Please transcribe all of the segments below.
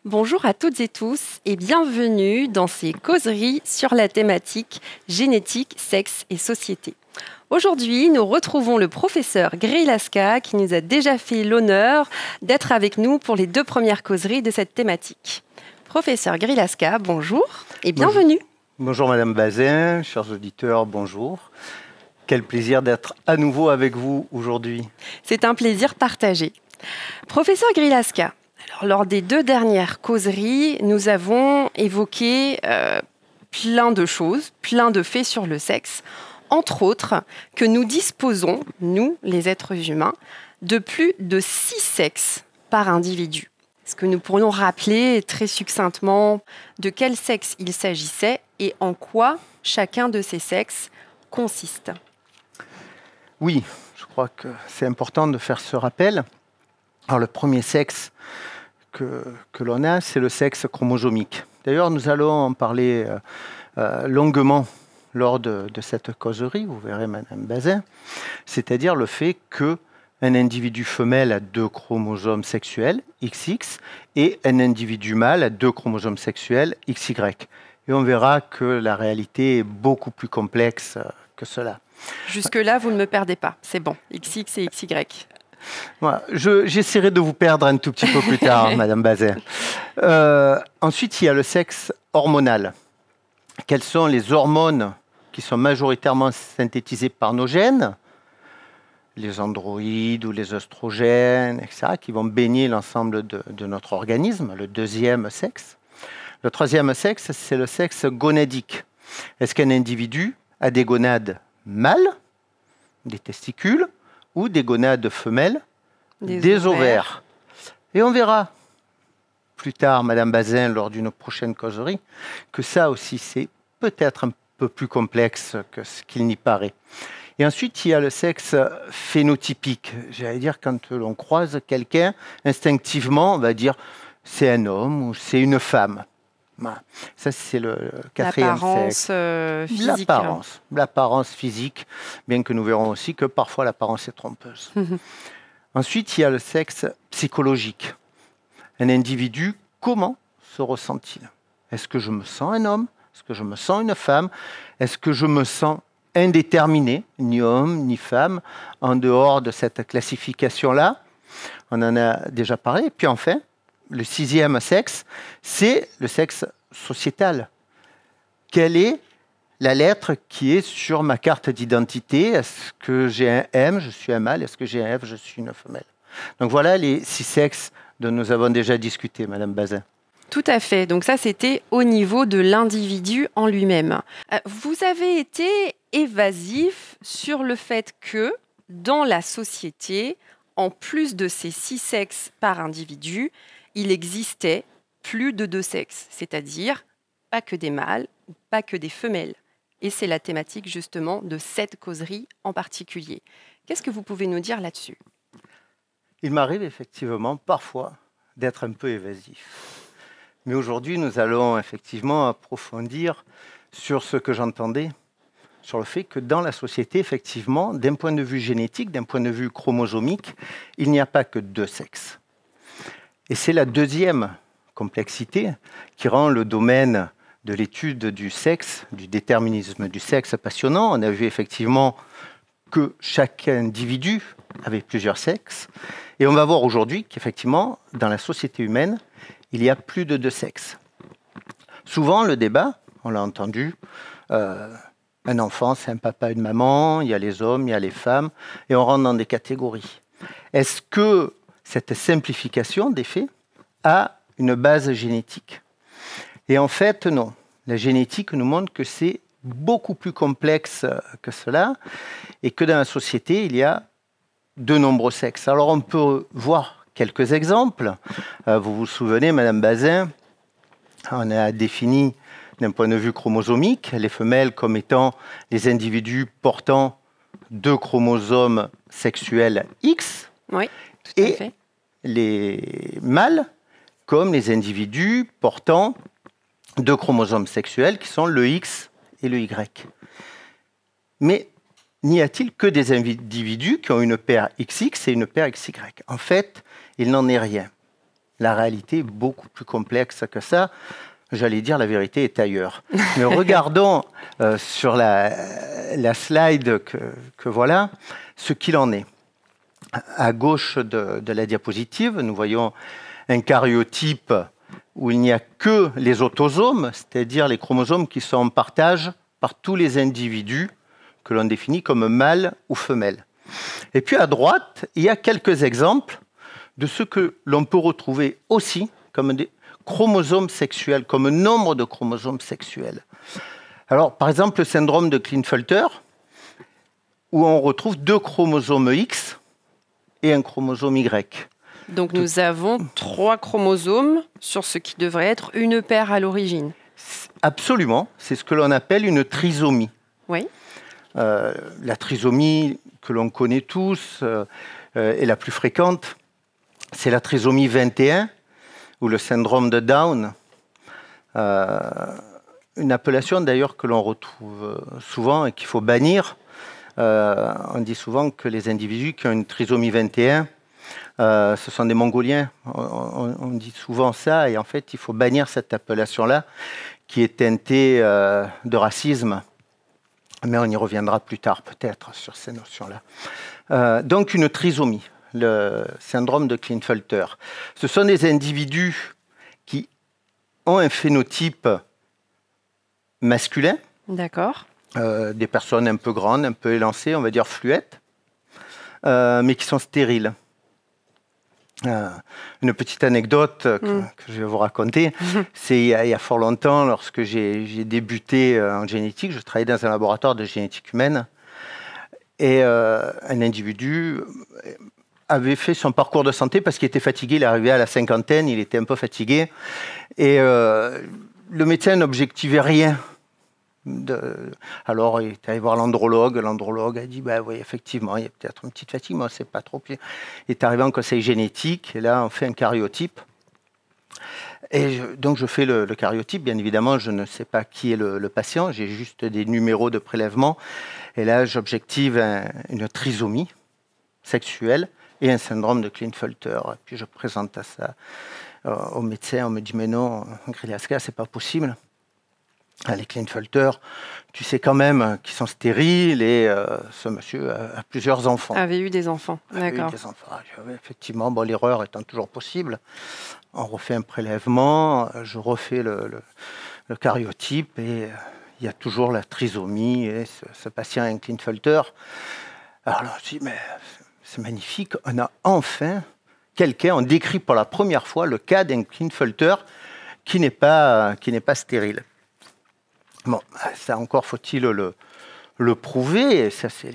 Bonjour à toutes et tous et bienvenue dans ces causeries sur la thématique génétique, sexe et société. Aujourd'hui, nous retrouvons le professeur Grilaska qui nous a déjà fait l'honneur d'être avec nous pour les 2 premières causeries de cette thématique. Professeur Grilaska, bonjour et bienvenue. Bonjour Madame Bazin, chers auditeurs, bonjour. Quel plaisir d'être à nouveau avec vous aujourd'hui. C'est un plaisir partagé. Professeur Grilaska, lors des 2 dernières causeries, nous avons évoqué plein de choses, plein de faits sur le sexe, entre autres que nous disposons, nous, les êtres humains, de plus de 6 sexes par individu. Est-ce que nous pourrions rappeler très succinctement de quel sexe il s'agissait et en quoi chacun de ces sexes consiste? Oui, je crois que c'est important de faire ce rappel. Alors le premier sexe que l'on a, c'est le sexe chromosomique. D'ailleurs, nous allons en parler longuement lors de cette causerie, vous verrez Madame Bazin, c'est-à-dire le fait qu'un individu femelle a 2 chromosomes sexuels, XX, et un individu mâle a 2 chromosomes sexuels, XY. Et on verra que la réalité est beaucoup plus complexe que cela. Jusque-là, vous ne me perdez pas, c'est bon, XX et XY. Voilà, j'essaierai de vous perdre un tout petit peu plus tard, Madame Bazin. Ensuite, il y a le sexe hormonal. Quelles sont les hormones qui sont majoritairement synthétisées par nos gènes? Les androïdes ou les oestrogènes, etc., qui vont baigner l'ensemble de notre organisme, le deuxième sexe. Le troisième sexe, c'est le sexe gonadique. Est-ce qu'un individu a des gonades mâles, des testicules, ou des gonades femelles, des ovaires? Et on verra plus tard, Madame Bazin, lors d'une prochaine causerie, que ça aussi, c'est peut-être un peu plus complexe que ce qu'il n'y paraît. Et ensuite, il y a le sexe phénotypique. J'allais dire, quand l'on croise quelqu'un, instinctivement, on va dire c'est un homme ou c'est une femme. Voilà. Ça, c'est le quatrième sexe. Physique. L'apparence physique, bien que nous verrons aussi que parfois l'apparence est trompeuse. Ensuite, il y a le sexe psychologique. Un individu, comment se ressent-il? Est-ce que je me sens un homme? Est-ce que je me sens une femme? Est-ce que je me sens indéterminé, ni homme, ni femme, en dehors de cette classification-là? On en a déjà parlé. Et puis enfin, le 6e sexe, c'est le sexe sociétal. Quelle est la lettre qui est sur ma carte d'identité? Est-ce que j'ai un M, je suis un mâle? Est-ce que j'ai un F, je suis une femelle? Donc voilà les 6 sexes dont nous avons déjà discuté, Madame Bazin. Tout à fait. Donc ça, c'était au niveau de l'individu en lui-même. Vous avez été évasif sur le fait que, dans la société, en plus de ces 6 sexes par individu, il existait plus de 2 sexes, c'est-à-dire pas que des mâles, pas que des femelles. Et c'est la thématique justement de cette causerie en particulier. Qu'est-ce que vous pouvez nous dire là-dessus? Il m'arrive effectivement parfois d'être un peu évasif. Mais aujourd'hui, nous allons effectivement approfondir sur ce que j'entendais, sur le fait que dans la société, effectivement, d'un point de vue génétique, d'un point de vue chromosomique, il n'y a pas que 2 sexes. Et c'est la deuxième complexité qui rend le domaine de l'étude du sexe, du déterminisme du sexe passionnant. On a vu effectivement que chaque individu avait plusieurs sexes. Et on va voir aujourd'hui qu'effectivement, dans la société humaine, il y a plus de 2 sexes. Souvent, le débat, on l'a entendu, un enfant, c'est un papa et une maman, il y a les hommes, il y a les femmes, et on rentre dans des catégories. Est-ce que cette simplification des faits a une base génétique? Et en fait, non. La génétique nous montre que c'est beaucoup plus complexe que cela, et que dans la société, il y a de nombreux sexes. Alors, on peut voir quelques exemples. Vous vous souvenez, Madame Bazin, on a défini d'un point de vue chromosomique les femelles comme étant les individus portant 2 chromosomes sexuels X, oui, tout à et fait. Les mâles comme les individus portant 2 chromosomes sexuels qui sont le X et le Y. Mais n'y a-t-il que des individus qui ont une paire XX et une paire XY? En fait, il n'en est rien. La réalité est beaucoup plus complexe que ça. J'allais dire la vérité est ailleurs. Mais regardons sur la slide que voilà ce qu'il en est. À gauche de la diapositive, nous voyons un karyotype où il n'y a que les autosomes, c'est-à-dire les chromosomes qui sont en partage par tous les individus que l'on définit comme mâles ou femelles. Et puis à droite, il y a quelques exemples de ce que l'on peut retrouver aussi comme des chromosomes sexuels, comme nombre de chromosomes sexuels. Alors, par exemple, le syndrome de Klinefelter, où on retrouve 2 chromosomes X et un chromosome Y. Donc nous avons 3 chromosomes sur ce qui devrait être une paire à l'origine. Absolument, c'est ce que l'on appelle une trisomie. Oui. La trisomie que l'on connaît tous est la plus fréquente. C'est la trisomie 21 ou le syndrome de Down. Une appellation d'ailleurs que l'on retrouve souvent et qu'il faut bannir. On dit souvent que les individus qui ont une trisomie 21, ce sont des Mongoliens. On dit souvent ça et en fait il faut bannir cette appellation-là qui est teintée de racisme. Mais on y reviendra plus tard peut-être sur ces notions-là. Donc une trisomie, le syndrome de Klinefelter. Ce sont des individus qui ont un phénotype masculin. D'accord. Des personnes un peu grandes, un peu élancées, on va dire fluettes, mais qui sont stériles. Une petite anecdote que je vais vous raconter, c'est il y a fort longtemps, lorsque j'ai débuté en génétique, je travaillais dans un laboratoire de génétique humaine, et un individu avait fait son parcours de santé parce qu'il était fatigué, il est arrivé à la cinquantaine, il était un peu fatigué, et le médecin n'objectivait rien. Alors, il est allé voir l'andrologue. L'andrologue a dit oui, effectivement, il y a peut-être une petite fatigue, mais on ne sait pas trop. Il est arrivé en conseil génétique, et là, on fait un karyotype. Et donc, je fais le karyotype. Bien évidemment, je ne sais pas qui est le patient, j'ai juste des numéros de prélèvement. Et là, j'objective une trisomie sexuelle et un syndrome de Klinefelter. Et puis, je présente ça au médecin. On me dit mais non, Grylaska, c'est pas possible. Les Klinefelter, tu sais quand même qu'ils sont stériles et ce monsieur a plusieurs enfants. Avait eu des enfants, d'accord. Effectivement, l'erreur étant toujours possible. On refait un prélèvement, je refais le karyotype et il y a toujours la trisomie et ce patient a un Klinefelter. Alors là, je dis, mais c'est magnifique, on a enfin quelqu'un, on décrit pour la première fois le cas d'un Klinefelter qui n'est pas stérile. Bon, ça encore faut-il le prouver, et ça c'est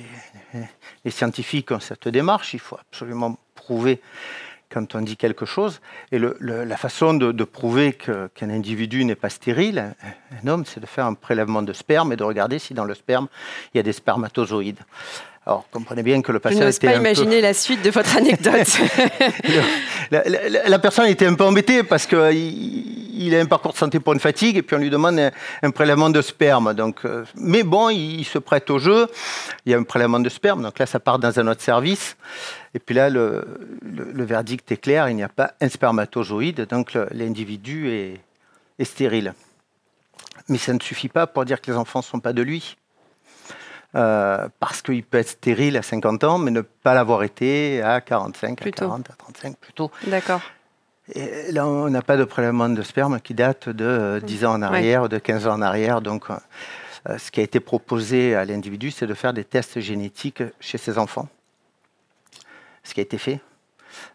les scientifiques ont cette démarche, il faut absolument prouver quand on dit quelque chose, et la façon de prouver qu'un individu n'est pas stérile, un homme, c'est de faire un prélèvement de sperme et de regarder si dans le sperme il y a des spermatozoïdes. Alors, comprenez bien que le patient Je n'ose pas imaginer la suite de votre anecdote. La personne était un peu embêtée parce qu'il a un parcours de santé pour une fatigue et puis on lui demande un prélèvement de sperme. Donc, mais bon, il se prête au jeu. Il y a un prélèvement de sperme, donc là, ça part dans un autre service. Et puis là, le verdict est clair, il n'y a pas un spermatozoïde, donc l'individu est stérile. Mais ça ne suffit pas pour dire que les enfants ne sont pas de lui. Parce qu'il peut être stérile à 50 ans, mais ne pas l'avoir été à 45, à 40, à 35 plutôt. D'accord. Et là, on n'a pas de prélèvement de sperme qui date de 10 ans en arrière ou de 15 ans en arrière. Donc, ce qui a été proposé à l'individu, c'est de faire des tests génétiques chez ses enfants. Ce qui a été fait.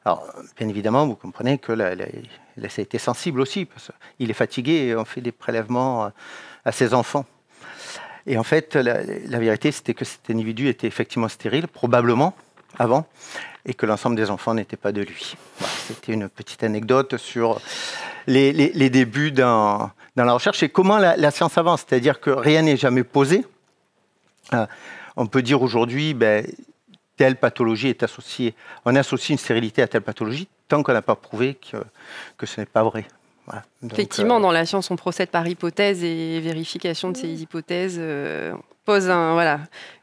Alors, bien évidemment, vous comprenez que là, ça a été sensible aussi, parce qu'il est fatigué et on fait des prélèvements à ses enfants. Et en fait, la vérité, c'était que cet individu était effectivement stérile, probablement, avant, et que l'ensemble des enfants n'étaient pas de lui. Voilà, c'était une petite anecdote sur les débuts dans la recherche et comment la science avance. C'est-à-dire que rien n'est jamais posé. On peut dire aujourd'hui, telle pathologie est associée. On associe une stérilité à telle pathologie tant qu'on n'a pas prouvé que ce n'est pas vrai. Voilà. Donc, effectivement, dans la science, on procède par hypothèse et vérification de ces hypothèses pose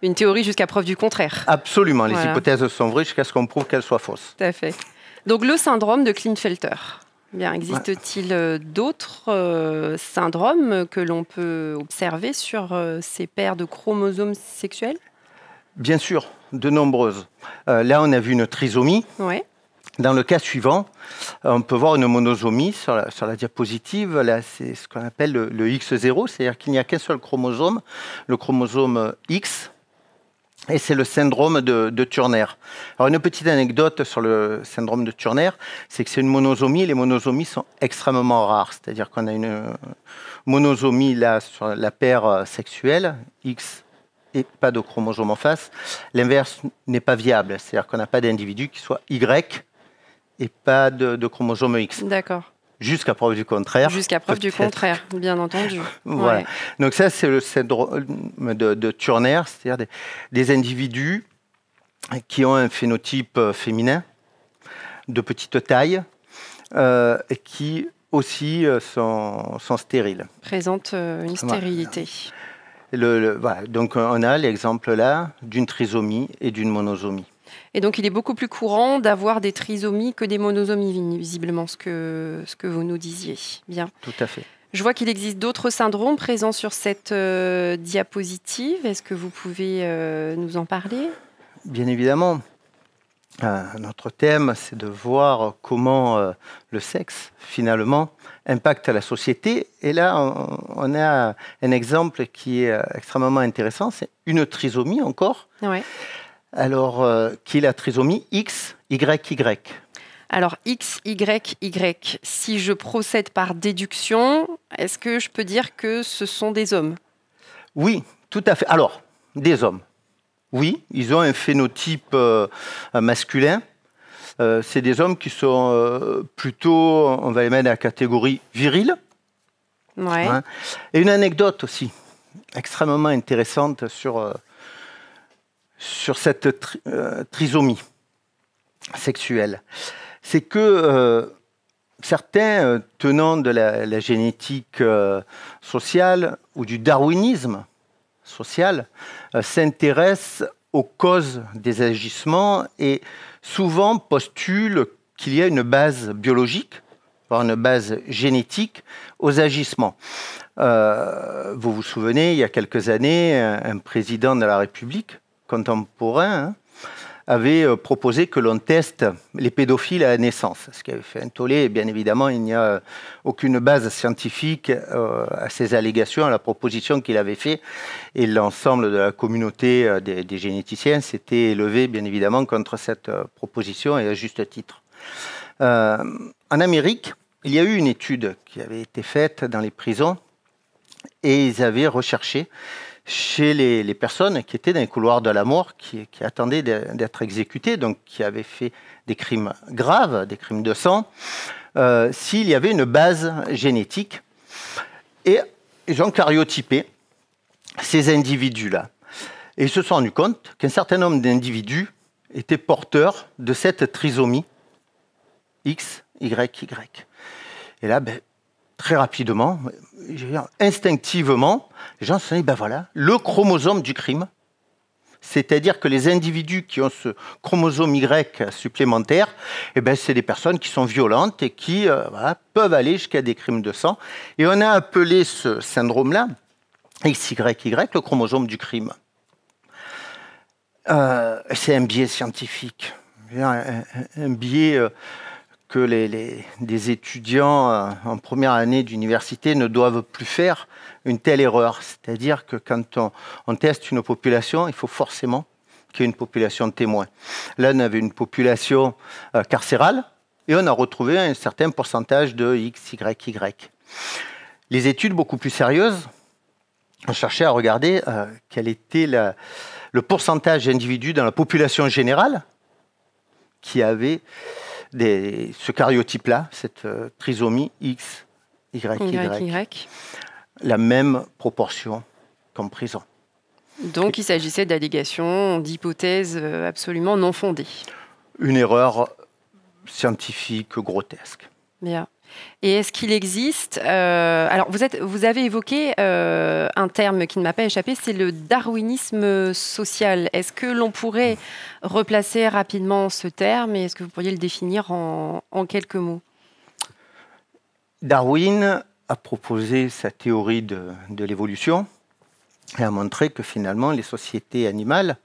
une théorie jusqu'à preuve du contraire. Absolument, les hypothèses sont vraies jusqu'à ce qu'on prouve qu'elles soient fausses. Tout à fait. Donc le syndrome de Klinefelter. Bien, existe-t-il d'autres syndromes que l'on peut observer sur ces paires de chromosomes sexuels? Bien sûr, de nombreuses. Là, on a vu une trisomie. Ouais. Dans le cas suivant, on peut voir une monosomie sur la diapositive. Là, c'est ce qu'on appelle le X0, c'est-à-dire qu'il n'y a qu'un seul chromosome, le chromosome X, et c'est le syndrome de Turner. Alors, une petite anecdote sur le syndrome de Turner, c'est que c'est une monosomie, et les monosomies sont extrêmement rares. C'est-à-dire qu'on a une monosomie là, sur la paire sexuelle, X, et pas de chromosome en face. L'inverse n'est pas viable, c'est-à-dire qu'on n'a pas d'individu qui soit Y, et pas de chromosome X. D'accord. Jusqu'à preuve du contraire. Jusqu'à preuve du contraire, bien entendu. Voilà. Ouais. Donc ça, c'est le syndrome de Turner, c'est-à-dire des individus qui ont un phénotype féminin, de petite taille, et qui aussi sont stériles. Présente une stérilité. Voilà. Donc on a l'exemple là d'une trisomie et d'une monosomie. Et donc, il est beaucoup plus courant d'avoir des trisomies que des monosomies, visiblement, ce que vous nous disiez. Bien. Tout à fait. Je vois qu'il existe d'autres syndromes présents sur cette diapositive. Est-ce que vous pouvez nous en parler? Bien évidemment. Notre thème, c'est de voir comment le sexe, finalement, impacte la société. Et là, on a un exemple qui est extrêmement intéressant. C'est une trisomie encore. Ouais. Alors, qui est la trisomie XYY. Alors, XYY, si je procède par déduction, est-ce que je peux dire que ce sont des hommes? Oui, tout à fait. Alors, des hommes. Oui, ils ont un phénotype masculin. C'est des hommes qui sont plutôt, on va les mettre dans la catégorie virile. Ouais. Hein. Et une anecdote aussi, extrêmement intéressante sur cette trisomie sexuelle. C'est que certains tenants de la génétique sociale ou du darwinisme social s'intéressent aux causes des agissements et souvent postulent qu'il y a une base biologique, voire une base génétique aux agissements. Vous vous souvenez, il y a quelques années, un président de la République contemporain avait proposé que l'on teste les pédophiles à la naissance, ce qui avait fait un tollé. Et bien évidemment, il n'y a aucune base scientifique à ces allégations, à la proposition qu'il avait faite. Et l'ensemble de la communauté des généticiens s'était élevé, bien évidemment, contre cette proposition, et à juste titre. En Amérique, il y a eu une étude qui avait été faite dans les prisons, et ils avaient recherché chez les personnes qui étaient dans les couloirs de la mort, qui attendaient d'être exécutées, donc qui avaient fait des crimes graves, des crimes de sang, s'il y avait une base génétique. Et ils ont cariotypé ces individus-là. Et ils se sont rendus compte qu'un certain nombre d'individus étaient porteurs de cette trisomie XYY. Et là, très rapidement, instinctivement, les gens se sont dit, ben voilà, le chromosome du crime, c'est-à-dire que les individus qui ont ce chromosome Y supplémentaire, eh ben, c'est des personnes qui sont violentes et qui peuvent aller jusqu'à des crimes de sang. Et on a appelé ce syndrome-là, XYY, le chromosome du crime. C'est un biais scientifique, un biais que des étudiants en première année d'université ne doivent plus faire une telle erreur. C'est-à-dire que quand on teste une population, il faut forcément qu'il y ait une population de témoins. Là, on avait une population carcérale et on a retrouvé un certain pourcentage de XYY. Les études beaucoup plus sérieuses ont cherché à regarder quel était le pourcentage d'individus dans la population générale qui avait ce cariotype-là, cette trisomie XYY, la même proportion qu'en prison. Donc il s'agissait d'allégations, d'hypothèses absolument non fondées. Une erreur scientifique grotesque. Bien. Et est-ce qu'il existe... alors, vous avez évoqué un terme qui ne m'a pas échappé, c'est le darwinisme social. Est-ce que l'on pourrait replacer rapidement ce terme et est-ce que vous pourriez le définir en quelques mots? Darwin a proposé sa théorie de l'évolution et a montré que finalement les sociétés animales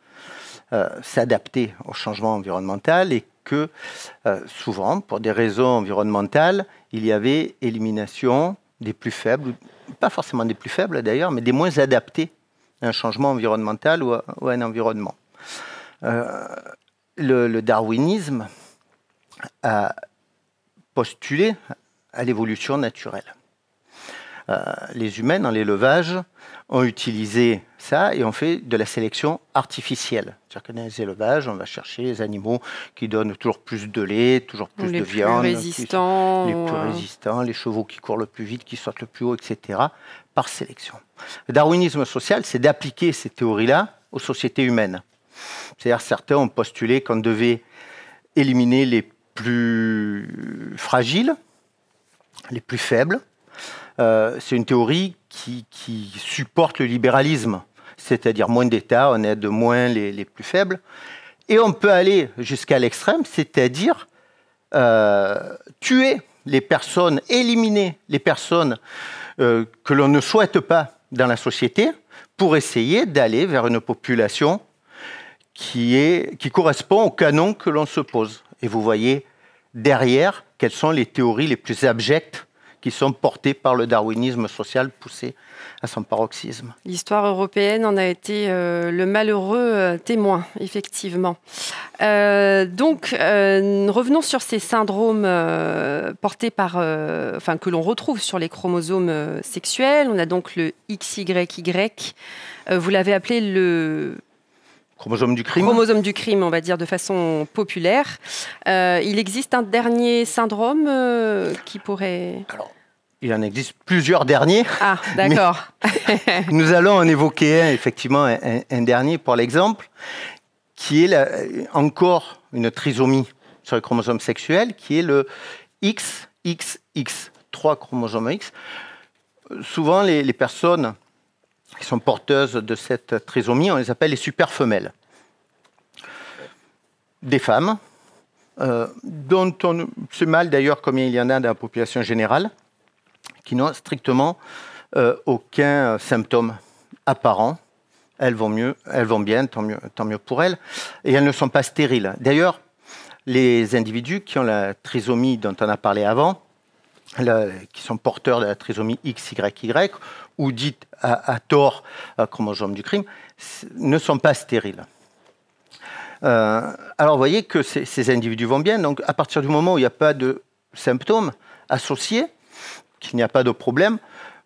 s'adaptaient au changement environnemental et que souvent, pour des raisons environnementales, il y avait élimination des plus faibles, pas forcément des plus faibles d'ailleurs, mais des moins adaptés à un changement environnemental ou à un environnement. Le darwinisme a postulé à l'évolution naturelle. Les humains, dans l'élevage, ont utilisé ça et ont fait de la sélection artificielle. C'est-à-dire que dans les élevages, on va chercher les animaux qui donnent toujours plus de lait, toujours plus de viande. Les plus résistants, les chevaux qui courent le plus vite, qui sautent le plus haut, etc., par sélection. Le darwinisme social, c'est d'appliquer ces théories-là aux sociétés humaines. C'est-à-dire certains ont postulé qu'on devait éliminer les plus fragiles, les plus faibles. C'est une théorie qui supporte le libéralisme, c'est-à-dire moins d'État, on aide moins les plus faibles. Et on peut aller jusqu'à l'extrême, c'est-à-dire tuer les personnes, éliminer les personnes que l'on ne souhaite pas dans la société pour essayer d'aller vers une population qui correspond au canon que l'on se pose. Et vous voyez derrière quelles sont les théories les plus abjectes qui sont portées par le darwinisme social poussé à son paroxysme. L'histoire européenne en a été le malheureux témoin, effectivement. Revenons sur ces syndromes portés par, que l'on retrouve sur les chromosomes sexuels. On a donc le XYY. Vous l'avez appelé le chromosome du crime. Chromosome du crime, on va dire de façon populaire. Il existe un dernier syndrome qui pourrait... Alors, il en existe plusieurs derniers. Ah, d'accord. Nous allons en évoquer effectivement un dernier pour l'exemple, qui est encore une trisomie sur le chromosome sexuel, qui est le XXX, 3 chromosomes X. Souvent, les personnes qui sont porteuses de cette trisomie, on les appelle les superfemelles. Des femmes, dont on sait mal d'ailleurs combien il y en a dans la population générale, qui n'ont strictement aucun symptôme apparent. Elles vont bien, tant mieux pour elles, et elles ne sont pas stériles. D'ailleurs, les individus qui ont la trisomie dont on a parlé avant, qui sont porteurs de la trisomie XYY, ou dite à tort chromosome du crime, ne sont pas stériles. Alors vous voyez que ces individus vont bien, donc à partir du moment où il n'y a pas de symptômes associés, qu'il n'y a pas de problème,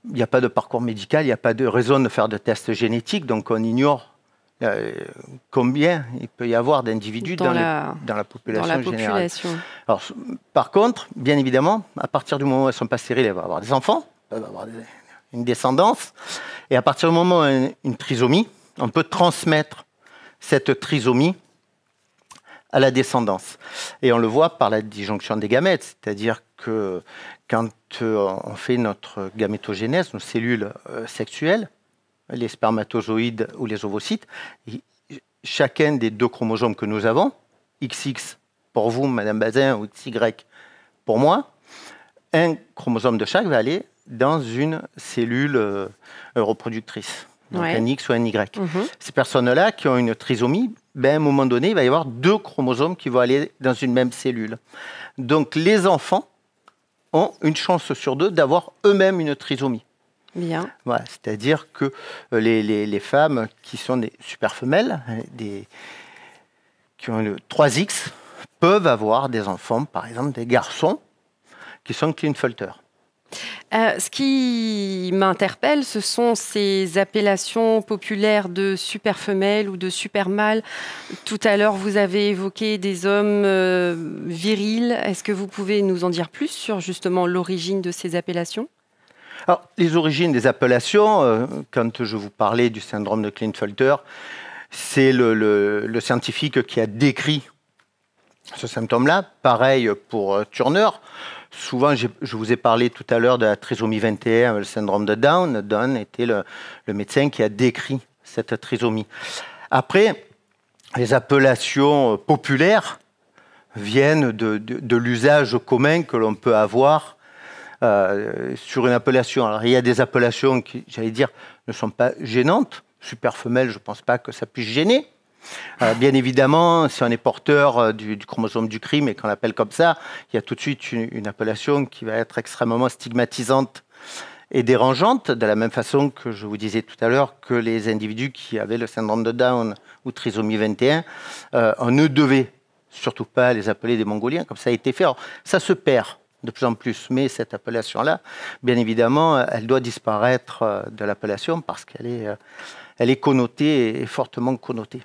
il n'y a pas de parcours médical, il n'y a pas de raison de faire de tests génétiques, donc on ignore combien il peut y avoir d'individus dans la population générale. Alors, par contre, bien évidemment, à partir du moment où elles ne sont pas stériles, elles vont avoir des enfants, elles vont avoir une descendance, et à partir du moment où il y a une trisomie, on peut transmettre cette trisomie à la descendance. Et on le voit par la disjonction des gamètes, c'est-à-dire que quand on fait notre gamétogénèse, nos cellules sexuelles, les spermatozoïdes ou les ovocytes, chacun des 2 chromosomes que nous avons, XX pour vous, Madame Bazin, ou XY pour moi, un chromosome de chaque va aller dans une cellule reproductrice, donc un X ou un Y. Ces personnes-là qui ont une trisomie, à un moment donné, il va y avoir 2 chromosomes qui vont aller dans une même cellule. Donc les enfants ont une chance sur 2 d'avoir eux-mêmes une trisomie. Bien. Voilà, c'est-à-dire que les femmes qui sont des superfemelles, qui ont le 3X, peuvent avoir des enfants, par exemple des garçons, qui sont Klinefelter. Ce qui m'interpelle, ce sont ces appellations populaires de superfemelles ou de supermâles. Tout à l'heure, vous avez évoqué des hommes virils. Est-ce que vous pouvez nous en dire plus sur justement l'origine de ces appellations ? Alors, les origines des appellations, quand je vous parlais du syndrome de Klinefelter, c'est le scientifique qui a décrit ce symptôme-là. Pareil pour Turner. Souvent, je vous ai parlé tout à l'heure de la trisomie 21, le syndrome de Down. Down était le médecin qui a décrit cette trisomie. Après, les appellations populaires viennent de l'usage commun que l'on peut avoir sur une appellation. Alors, il y a des appellations qui, j'allais dire, ne sont pas gênantes. Super femelle, je ne pense pas que ça puisse gêner. Bien évidemment, si on est porteur du chromosome du crime et qu'on l'appelle comme ça, il y a tout de suite une appellation qui va être extrêmement stigmatisante et dérangeante, de la même façon que je vous disais tout à l'heure que les individus qui avaient le syndrome de Down ou trisomie 21, on ne devait surtout pas les appeler des Mongoliens, comme ça a été fait. Alors, ça se perd de plus en plus, mais cette appellation-là, bien évidemment, elle doit disparaître de l'appellation parce qu'elle est connotée et fortement connotée.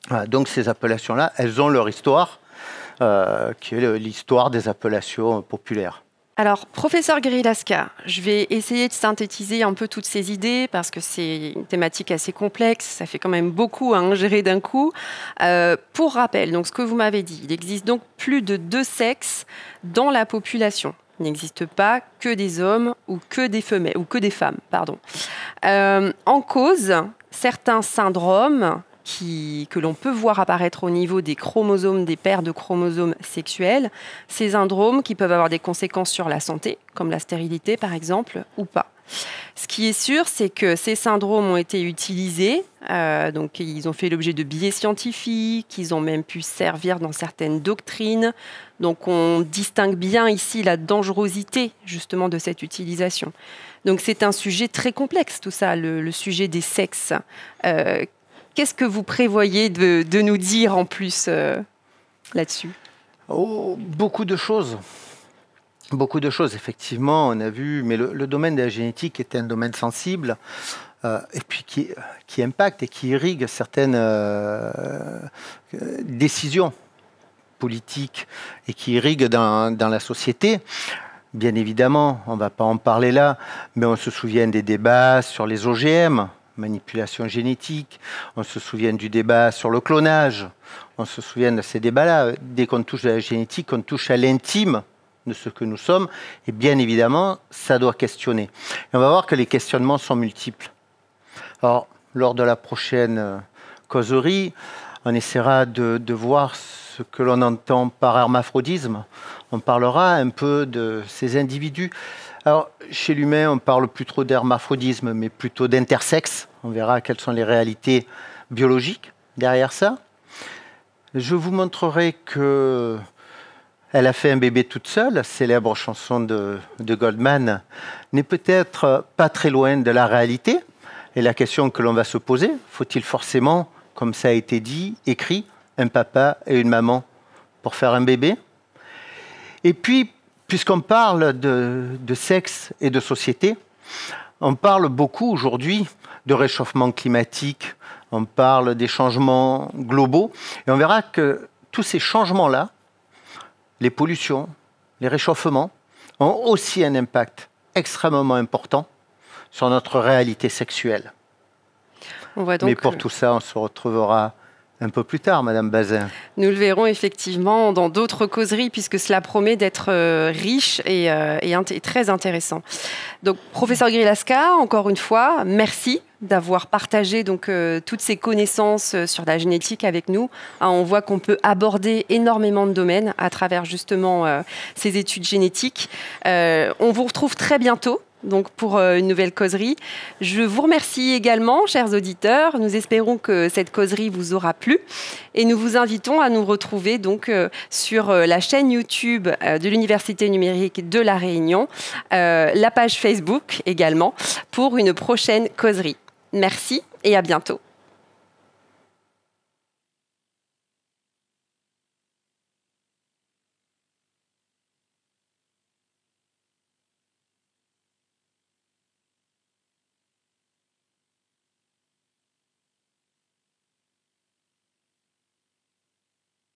Voilà, donc ces appellations-là, elles ont leur histoire, qui est l'histoire des appellations populaires. Alors, professeur Grilasca, je vais essayer de synthétiser un peu toutes ces idées parce que c'est une thématique assez complexe, ça fait quand même beaucoup à ingérer d'un coup. Pour rappel, donc ce que vous m'avez dit, il existe donc plus de 2 sexes dans la population. Il n'existe pas que des hommes ou que des femelles, ou que des femmes, pardon. En cause, certains syndromes que l'on peut voir apparaître au niveau des chromosomes, des paires de chromosomes sexuels, ces syndromes qui peuvent avoir des conséquences sur la santé, comme la stérilité par exemple, ou pas. Ce qui est sûr, c'est que ces syndromes ont été utilisés, donc ils ont fait l'objet de biais scientifiques, ils ont même pu servir dans certaines doctrines. Donc on distingue bien ici la dangerosité justement de cette utilisation. Donc c'est un sujet très complexe tout ça, le sujet des sexes. Qu'est-ce que vous prévoyez de nous dire en plus là-dessus? Beaucoup de choses. Beaucoup de choses, effectivement, on a vu, mais le domaine de la génétique est un domaine sensible et puis qui impacte et qui irrigue certaines décisions politiques et qui irrigue dans la société. Bien évidemment, on ne va pas en parler là, mais on se souvient des débats sur les OGM, manipulation génétique, on se souvient du débat sur le clonage, on se souvient de ces débats-là. Dès qu'on touche à la génétique, on touche à l'intime de ce que nous sommes, et bien évidemment, ça doit questionner. Et on va voir que les questionnements sont multiples. Alors, lors de la prochaine causerie, on essaiera de voir ce que l'on entend par hermaphrodisme. On parlera un peu de ces individus. Alors, chez l'humain, on parle plus trop d'hermaphrodisme, mais plutôt d'intersexe. On verra quelles sont les réalités biologiques derrière ça. Je vous montrerai que elle a fait un bébé toute seule. La célèbre chanson de Goldman n'est peut-être pas très loin de la réalité. Et la question que l'on va se poser, faut-il forcément, comme ça a été dit, écrit, un papa et une maman pour faire un bébé? Et puis, puisqu'on parle de sexe et de société, on parle beaucoup aujourd'hui de réchauffement climatique, on parle des changements globaux, et on verra que tous ces changements-là, les pollutions, les réchauffements, ont aussi un impact extrêmement important sur notre réalité sexuelle. Mais pour tout ça, on se retrouvera un peu plus tard, Madame Bazin. Nous le verrons effectivement dans d'autres causeries, puisque cela promet d'être riche et très intéressant. Donc, professeur Grilasca, encore une fois, merci d'avoir partagé donc, toutes ces connaissances sur la génétique avec nous. On voit qu'on peut aborder énormément de domaines à travers justement ces études génétiques. On vous retrouve très bientôt. Donc pour une nouvelle causerie. Je vous remercie également, chers auditeurs. Nous espérons que cette causerie vous aura plu et nous vous invitons à nous retrouver donc sur la chaîne YouTube de l'Université numérique de La Réunion, la page Facebook également, pour une prochaine causerie. Merci et à bientôt.